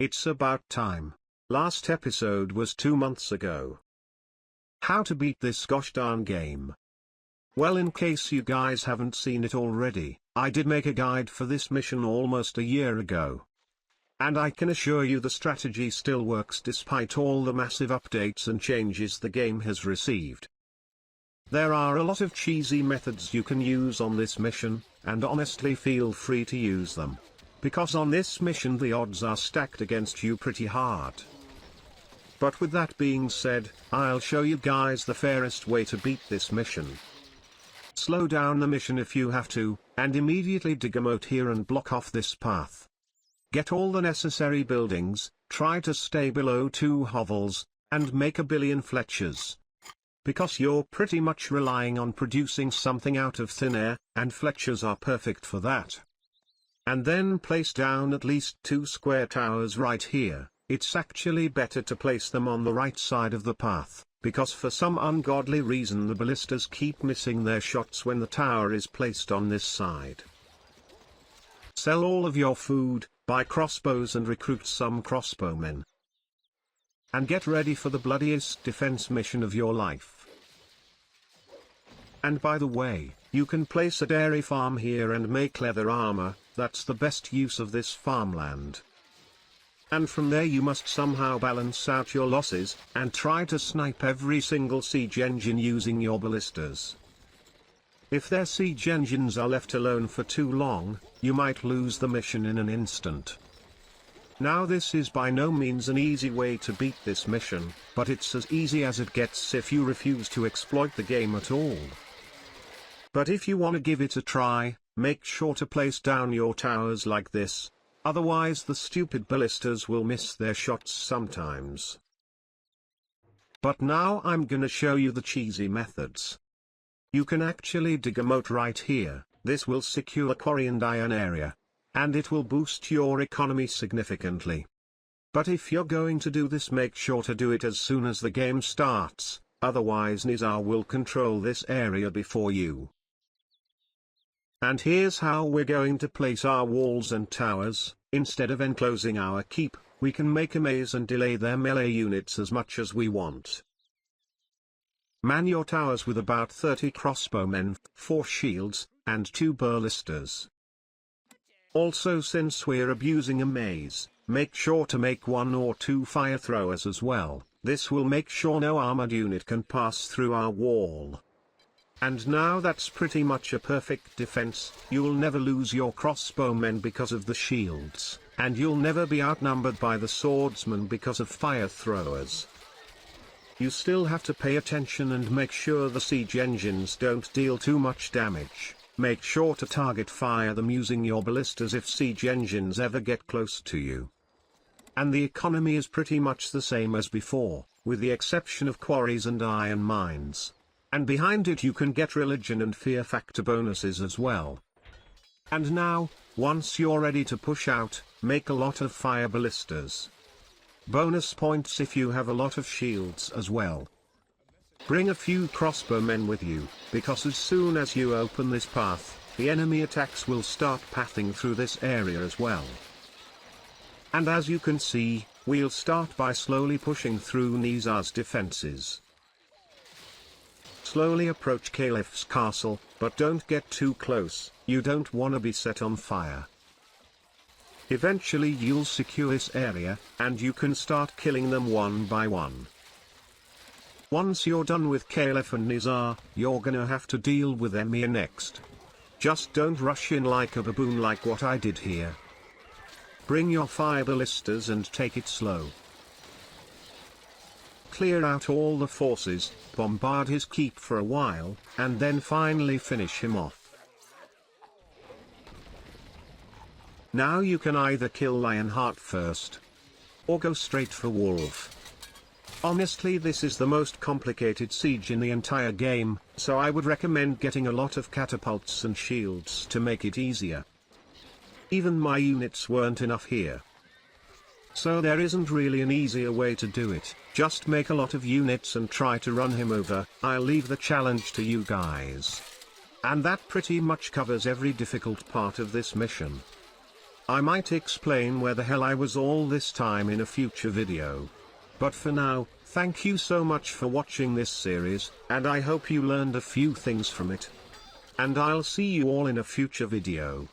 It's about time. Last episode was 2 months ago. How to beat this gosh darn game. Well, in case you guys haven't seen it already, I did make a guide for this mission almost a year ago. And I can assure you the strategy still works despite all the massive updates and changes the game has received. There are a lot of cheesy methods you can use on this mission, and honestly feel free to use them. Because on this mission the odds are stacked against you pretty hard. But with that being said, I'll show you guys the fairest way to beat this mission. Slow down the mission if you have to, and immediately dig a moat here and block off this path. Get all the necessary buildings, try to stay below 2 hovels, and make a billion Fletchers. Because you're pretty much relying on producing something out of thin air, and Fletchers are perfect for that. And then place down at least 2 square towers right here. It's actually better to place them on the right side of the path, because for some ungodly reason the ballistas keep missing their shots when the tower is placed on this side. Sell all of your food, buy crossbows and recruit some crossbowmen. And get ready for the bloodiest defense mission of your life. And by the way, you can place a dairy farm here and make leather armor. That's the best use of this farmland. And from there you must somehow balance out your losses, and try to snipe every single siege engine using your ballistas. If their siege engines are left alone for too long, you might lose the mission in an instant. Now this is by no means an easy way to beat this mission, but it's as easy as it gets if you refuse to exploit the game at all. But if you want to give it a try, make sure to place down your towers like this. Otherwise the stupid ballistas will miss their shots sometimes. But now I'm gonna show you the cheesy methods. You can actually dig a moat right here. This will secure quarry and iron area. And it will boost your economy significantly. But if you're going to do this, make sure to do it as soon as the game starts, otherwise Nizar will control this area before you. And here's how we're going to place our walls and towers. Instead of enclosing our keep, we can make a maze and delay their melee units as much as we want. Man your towers with about 30 crossbowmen, 4 shields, and 2 ballistas. Also, since we're abusing a maze, make sure to make 1 or 2 fire throwers as well. This will make sure no armored unit can pass through our wall. And now that's pretty much a perfect defense. You'll never lose your crossbowmen because of the shields, and you'll never be outnumbered by the swordsmen because of fire throwers. You still have to pay attention and make sure the siege engines don't deal too much damage. Make sure to target fire them using your ballistas if siege engines ever get close to you. And the economy is pretty much the same as before, with the exception of quarries and iron mines. And behind it you can get religion and fear factor bonuses as well. And now, once you're ready to push out, make a lot of fire ballistas. Bonus points if you have a lot of shields as well. Bring a few crossbowmen with you, because as soon as you open this path, the enemy attacks will start pathing through this area as well. And as you can see, we'll start by slowly pushing through Nizar's defenses. Slowly approach Caliph's castle, but don't get too close, you don't want to be set on fire. Eventually you'll secure this area, and you can start killing them one by one. Once you're done with Caliph and Nizar, you're gonna have to deal with Emir next. Just don't rush in like a baboon like what I did here. Bring your fire ballistas and take it slow. Clear out all the forces, bombard his keep for a while, and then finally finish him off. Now you can either kill Lionheart first, or go straight for Wolf. Honestly, this is the most complicated siege in the entire game, so I would recommend getting a lot of catapults and shields to make it easier. Even my units weren't enough here. So there isn't really an easier way to do it, just make a lot of units and try to run him over. I'll leave the challenge to you guys. And that pretty much covers every difficult part of this mission. I might explain where the hell I was all this time in a future video. But for now, thank you so much for watching this series, and I hope you learned a few things from it. And I'll see you all in a future video.